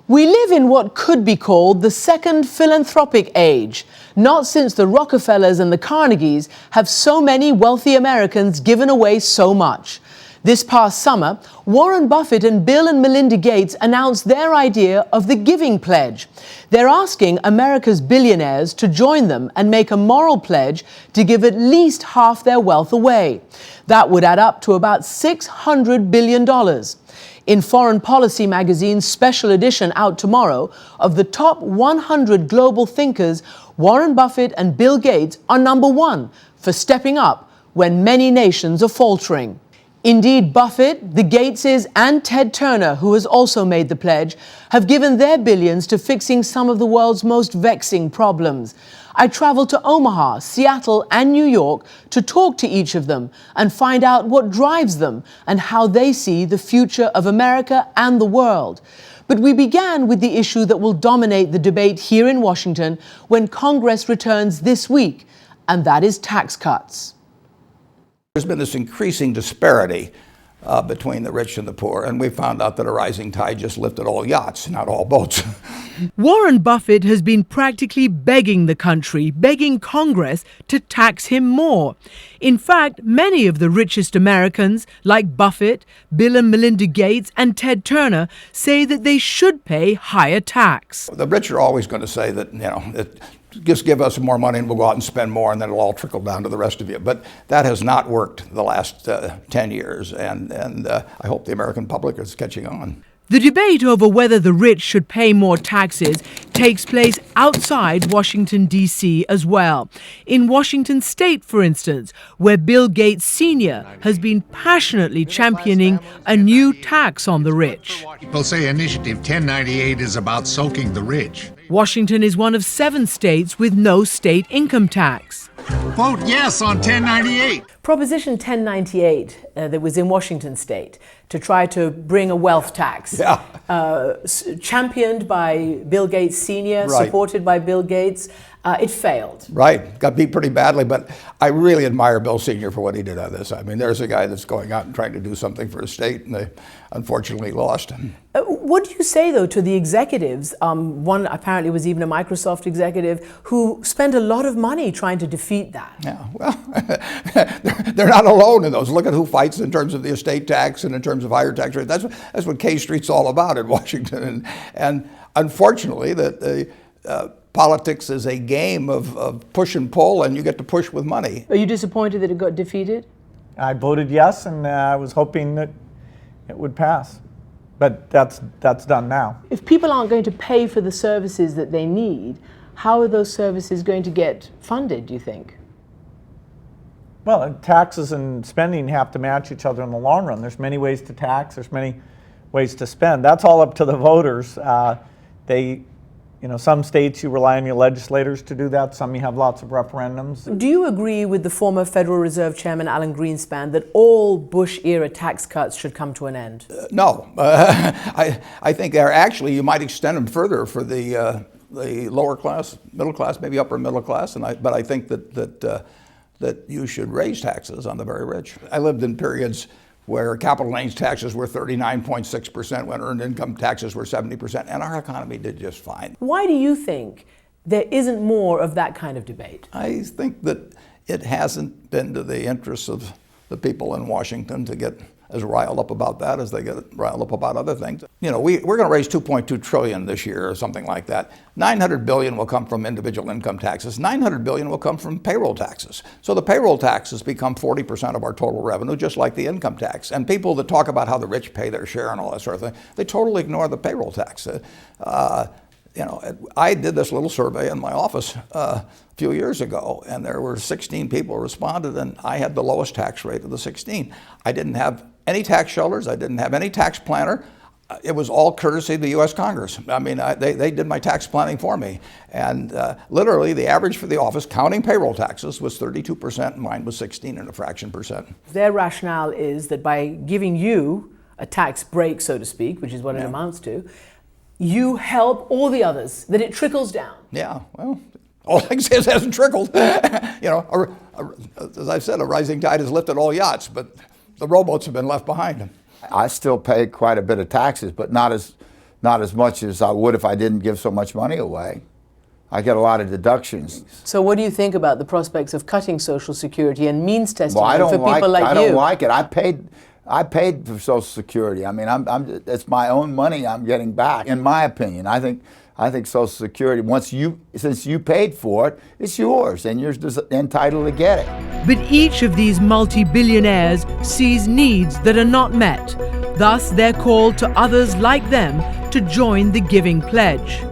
We live in what could be called the second philanthropic age. Not since the Rockefellers and the Carnegies have so many wealthy Americans given away so much. This past summer, Warren Buffett and Bill and Melinda Gates announced their idea of the Giving Pledge. They're asking America's billionaires to join them and make a moral pledge to give at least half their wealth away. That would add up to about $600 billion. In Foreign Policy magazine's special edition out tomorrow of the top 100 global thinkers, Warren Buffett and Bill Gates are number one for stepping up when many nations are faltering. Indeed, Buffett, the Gateses, and Ted Turner, who has also made the pledge, have given their billions to fixing some of the world's most vexing problems. I traveled to Omaha, Seattle, and New York to talk to each of them and find out what drives them and how they see the future of America and the world. But we began with the issue that will dominate the debate here in Washington when Congress returns this week, and that is tax cuts. There's been this increasing disparity between the rich and the poor, and we found out that a rising tide just lifted all yachts, not all boats. Warren Buffett has been practically begging the country, begging Congress to tax him more. In fact, many of the richest Americans, like Buffett, Bill and Melinda Gates, and Ted Turner, say that they should pay higher tax. The rich are always going to say that, just give us more money and we'll go out and spend more and then it'll all trickle down to the rest of you. But that has not worked the last 10 years, and I hope the American public is catching on. The debate over whether the rich should pay more taxes takes place outside Washington, D.C. as well. In Washington state, for instance, where Bill Gates Sr. has been passionately championing a new tax on the rich. People say Initiative 1098 is about soaking the rich. Washington is one of 7 states with no state income tax. Vote yes on 1098. Proposition 1098 that was in Washington state to try to bring a wealth tax, championed by Bill Gates Sr., right, supported by Bill Gates, it failed. Right, got beat pretty badly, but I really admire Bill Sr. for what he did on this. I mean, there's a guy that's going out and trying to do something for his state, and they unfortunately lost. What do you say, though, to the executives, one apparently was even a Microsoft executive, who spent a lot of money trying to defeat that? Yeah, well, they're not alone in those. Look at who fights in terms of the estate tax and in terms of higher tax rates. That's what K Street's all about in Washington. And unfortunately, politics is a game of push and pull, and you get to push with money. Are you disappointed that it got defeated? I voted yes, and I was hoping that it would pass. But that's done now. If people aren't going to pay for the services that they need, how are those services going to get funded, do you think? Well, taxes and spending have to match each other in the long run. There's many ways to tax, there's many ways to spend. That's all up to the voters. Some states you rely on your legislators to do that, some you have lots of referendums. Do you agree with the former Federal Reserve Chairman Alan Greenspan that all Bush-era tax cuts should come to an end? No. I think you might extend them further for the lower class, middle class, maybe upper middle class, but I think that you should raise taxes on the very rich. I lived in periods where capital gains taxes were 39.6%, when earned income taxes were 70%, and our economy did just fine. Why do you think there isn't more of that kind of debate? I think that it hasn't been to the interests of the people in Washington to get as riled up about that as they get riled up about other things. We're going to raise $2.2 trillion this year or something like that. $900 billion will come from individual income taxes. $900 billion will come from payroll taxes. So the payroll taxes become 40% of our total revenue, just like the income tax. And people that talk about how the rich pay their share and all that sort of thing, they totally ignore the payroll tax. I did this little survey in my office a few years ago, and there were 16 people who responded, and I had the lowest tax rate of the 16. I didn't have any tax shelters. I didn't have any tax planner. It was all courtesy of the U.S. Congress. I mean, they did my tax planning for me. And literally, the average for the office, counting payroll taxes, was 32%, and mine was 16 and a fraction percent. Their rationale is that by giving you a tax break, so to speak, which is what it amounts to, you help all the others, that it trickles down. Yeah, well, all I can say is it hasn't trickled. As I said, a rising tide has lifted all yachts, but the rowboats have been left behind. I still pay quite a bit of taxes, but not as not as much as I would if I didn't give so much money away. I get a lot of deductions. So what do you think about the prospects of cutting Social Security and means testing Well, for people like you? I don't like it. I paid for Social Security. I mean, it's my own money I'm getting back. In my opinion, I think Social Security, since you paid for it, it's yours and you're just entitled to get it. But each of these multi-billionaires sees needs that are not met. Thus, they're called to others like them to join the Giving Pledge.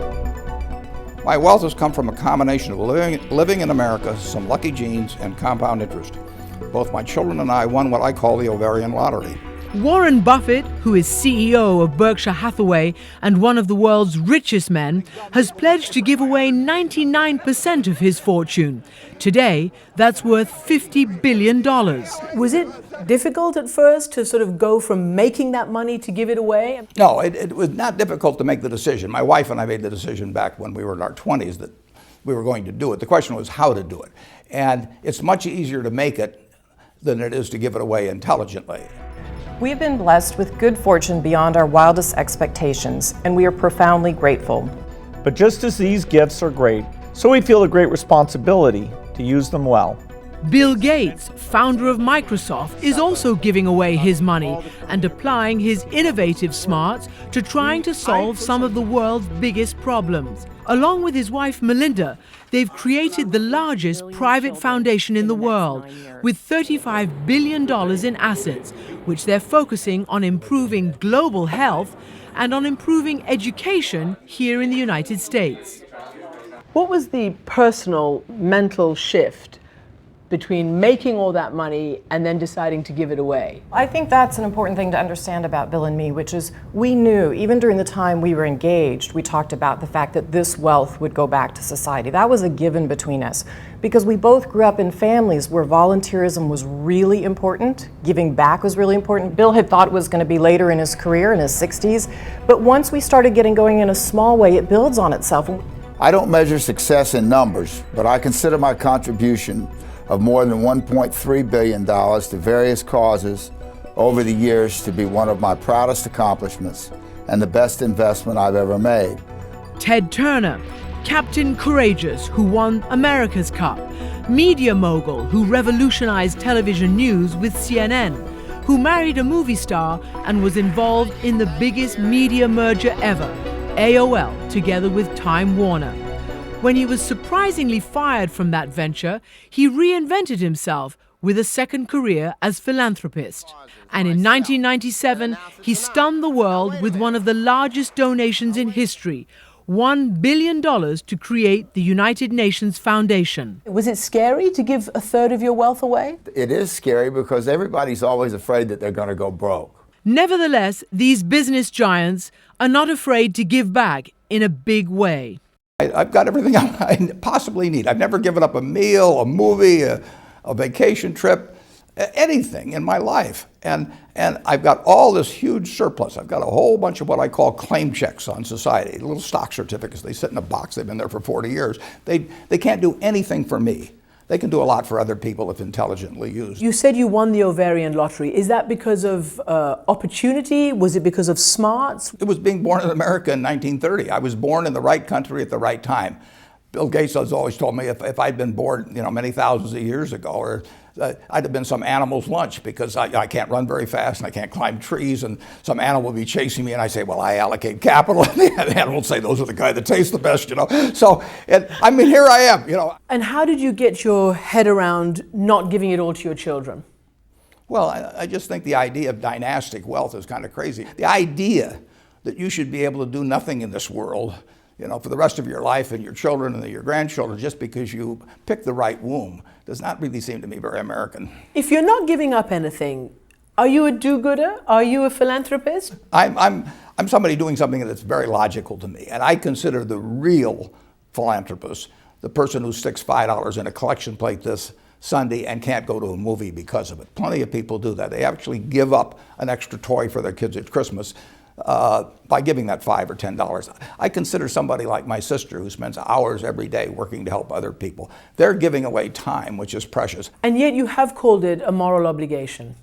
My wealth has come from a combination of living in America, some lucky genes, and compound interest. Both my children and I won what I call the ovarian lottery. Warren Buffett, who is CEO of Berkshire Hathaway and one of the world's richest men, has pledged to give away 99% of his fortune. Today, that's worth $50 billion. Was it difficult at first to sort of go from making that money to give it away? No, it was not difficult to make the decision. My wife and I made the decision back when we were in our 20s that we were going to do it. The question was how to do it. And it's much easier to make it than it is to give it away intelligently. We have been blessed with good fortune beyond our wildest expectations, and we are profoundly grateful. But just as these gifts are great, so we feel a great responsibility to use them well. Bill Gates, founder of Microsoft, is also giving away his money and applying his innovative smarts to trying to solve some of the world's biggest problems. Along with his wife Melinda, they've created the largest private foundation in the world, with $35 billion in assets, which they're focusing on improving global health and on improving education here in the United States. What was the personal mental shift between making all that money and then deciding to give it away? I think that's an important thing to understand about Bill and me, which is we knew, even during the time we were engaged, we talked about the fact that this wealth would go back to society. That was a given between us, because we both grew up in families where volunteerism was really important, giving back was really important. Bill had thought it was going to be later in his career, in his 60s, but once we started getting going in a small way, it builds on itself. I don't measure success in numbers, but I consider my contribution of more than $1.3 billion to various causes over the years to be one of my proudest accomplishments and the best investment I've ever made. Ted Turner, Captain Courageous, who won America's Cup, media mogul who revolutionized television news with CNN, who married a movie star and was involved in the biggest media merger ever, AOL, together with Time Warner. When he was surprisingly fired from that venture, he reinvented himself with a second career as philanthropist. And in 1997, he stunned the world with one of the largest donations in history, $1 billion to create the United Nations Foundation. Was it scary to give a third of your wealth away? It is scary because everybody's always afraid that they're going to go broke. Nevertheless, these business giants are not afraid to give back in a big way. I've got everything I possibly need. I've never given up a meal, a movie, a vacation trip, anything in my life. And I've got all this huge surplus. I've got a whole bunch of what I call claim checks on society, little stock certificates. They sit in a box. They've been there for 40 years. They can't do anything for me. They can do a lot for other people if intelligently used. You said you won the ovarian lottery. Is that because of opportunity? Was it because of smarts? It was being born in America in 1930. I was born in the right country at the right time. Bill Gates has always told me if I'd been born, many thousands of years ago, or I'd have been some animal's lunch because I can't run very fast and I can't climb trees, and some animal will be chasing me and I say, well, I allocate capital, and the animal will say, those are the guy that tastes the best, So, here I am, And how did you get your head around not giving it all to your children? Well, I just think the idea of dynastic wealth is kind of crazy. The idea that you should be able to do nothing in this world, for the rest of your life and your children and your grandchildren just because you picked the right womb does not really seem to me very American. If you're not giving up anything, are you a do-gooder? Are you a philanthropist? I'm somebody doing something that's very logical to me, and I consider the real philanthropist the person who sticks $5 in a collection plate this Sunday and can't go to a movie because of it. Plenty of people do that. They actually give up an extra toy for their kids at Christmas by giving that $5 or $10. I consider somebody like my sister who spends hours every day working to help other people. They're giving away time, which is precious. And yet you have called it a moral obligation.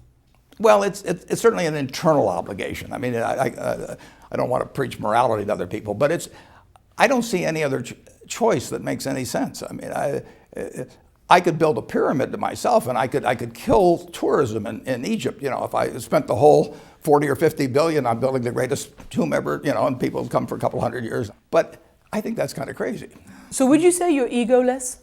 Well, it's certainly an internal obligation. I mean, I don't want to preach morality to other people, but I don't see any other choice that makes any sense. I mean, I could build a pyramid to myself, and I could kill tourism in Egypt. You know, if I spent the whole 40 or 50 billion on building the greatest tomb ever, you know, and people would come for a couple hundred years. But I think that's kind of crazy. So would you say you're egoless?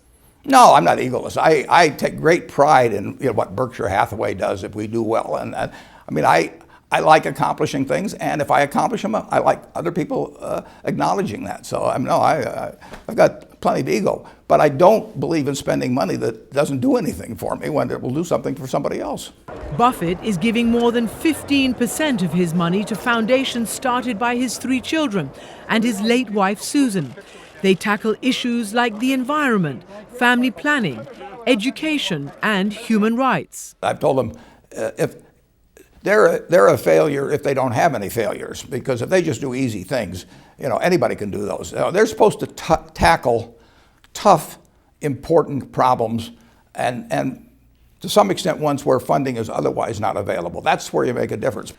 No, I'm not egoless. I take great pride in what Berkshire Hathaway does if we do well. And I mean, I like accomplishing things, and if I accomplish them, I like other people acknowledging that. So I've got plenty of ego, but I don't believe in spending money that doesn't do anything for me when it will do something for somebody else. Buffett is giving more than 15% of his money to foundations started by his 3 children and his late wife, Susan. They tackle issues like the environment, family planning, education, and human rights. I've told them if they're a failure if they don't have any failures, because if they just do easy things, you know, anybody can do those. You know, they're supposed to tackle tough, important problems, and to some extent ones where funding is otherwise not available. That's where you make a difference.